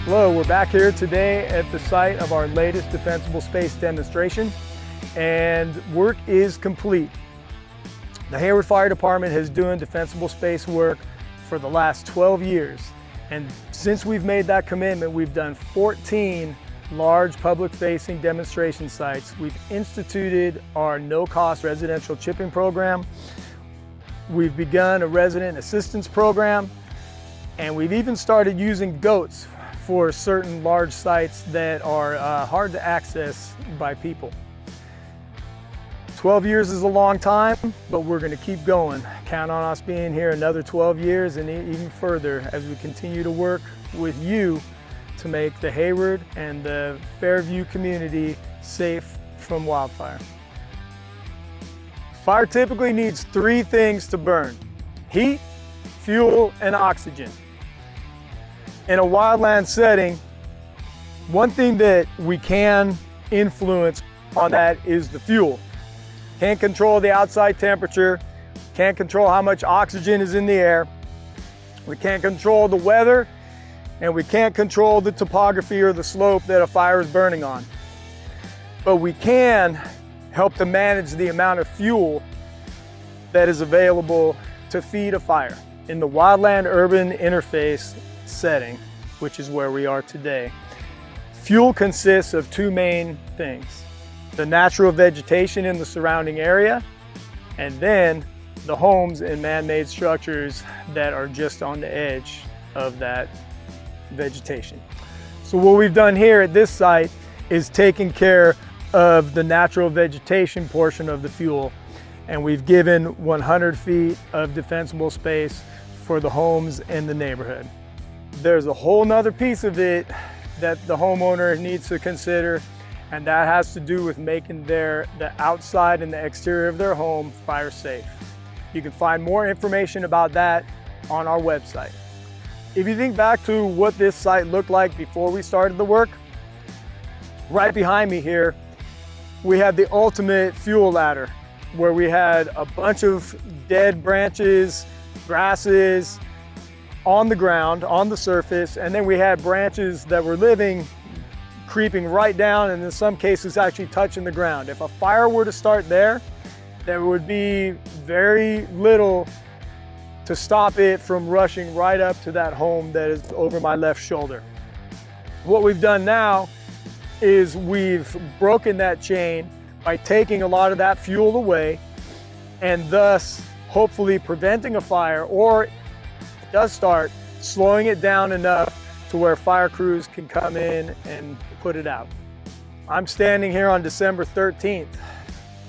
Hello, we're back here today at the site of our latest Defensible space demonstration, and work is complete. The Hayward Fire Department has doing defensible space work for the last 12 years, and since we've made that commitment, we've done 14 large public-facing demonstration sites. We've instituted our no-cost residential chipping program. We've begun a resident assistance program, and we've even started using goats for certain large sites that are hard to access by people. 12 years is a long time, but we're going to keep going. Count on us being here another 12 years and even further as we continue to work with you to make the Hayward and the Fairview community safe from wildfire. Fire typically needs 3 things to burn: heat, fuel, and oxygen. In a wildland setting, one thing that we can influence on that is the fuel. Can't control the outside temperature, can't control how much oxygen is in the air, we can't control the weather, and we can't control the topography or the slope that a fire is burning on. But we can help to manage the amount of fuel that is available to feed a fire. In the wildland-urban interface setting, which is where we are today, fuel consists of 2 main things: the natural vegetation in the surrounding area, and then the homes and man-made structures that are just on the edge of that vegetation. So what we've done here at this site is taking care of the natural vegetation portion of the fuel, and we've given 100 feet of defensible space for the homes in the neighborhood. There's a whole nother piece of it that the homeowner needs to consider, and that has to do with making the outside and the exterior of their home fire safe. You can find more information about that on our website. If you think back to what this site looked like before we started the work, right behind me here, we had the ultimate fuel ladder, where we had a bunch of dead branches, grasses, on the ground, on the surface, and then we had branches that were living, creeping right down, and in some cases actually touching the ground. If a fire were to start there, there would be very little to stop it from rushing right up to that home that is over my left shoulder. What we've done now is we've broken that chain by taking a lot of that fuel away, and thus hopefully preventing a fire, or does start, slowing it down enough to where fire crews can come in and put it out. I'm standing here on December 13th.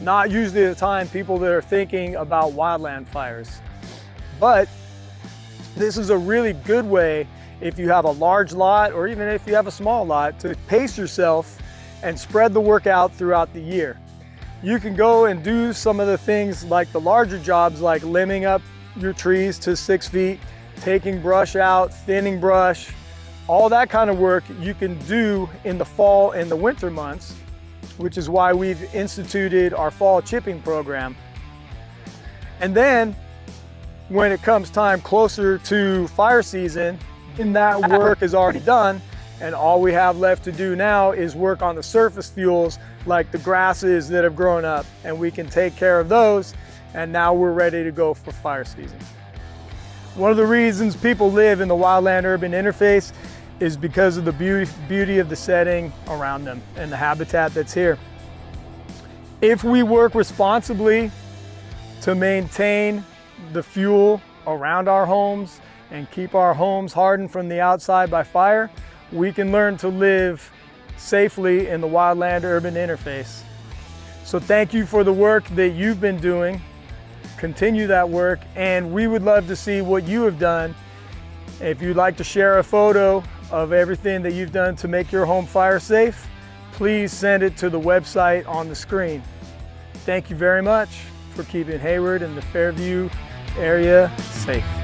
Not usually the time people that are thinking about wildland fires, but this is a really good way, if you have a large lot or even if you have a small lot, to pace yourself and spread the work out throughout the year. You can go and do some of the things like the larger jobs, like limbing up your trees to 6 feet, taking brush out, thinning brush, all that kind of work you can do in the fall and the winter months, which is why we've instituted our fall chipping program. And then when it comes time closer to fire season, and that work is already done, and all we have left to do now is work on the surface fuels like the grasses that have grown up, and we can take care of those, and now we're ready to go for fire season. One of the reasons people live in the wildland-urban interface is because of the beauty of the setting around them and the habitat that's here. If we work responsibly to maintain the fuel around our homes and keep our homes hardened from the outside by fire, we can learn to live safely in the wildland-urban interface. So thank you for the work that you've been doing. Continue that work, and we would love to see what you have done. If you'd like to share a photo of everything that you've done to make your home fire safe, please send it to the website on the screen. Thank you very much for keeping Hayward and the Fairview area safe.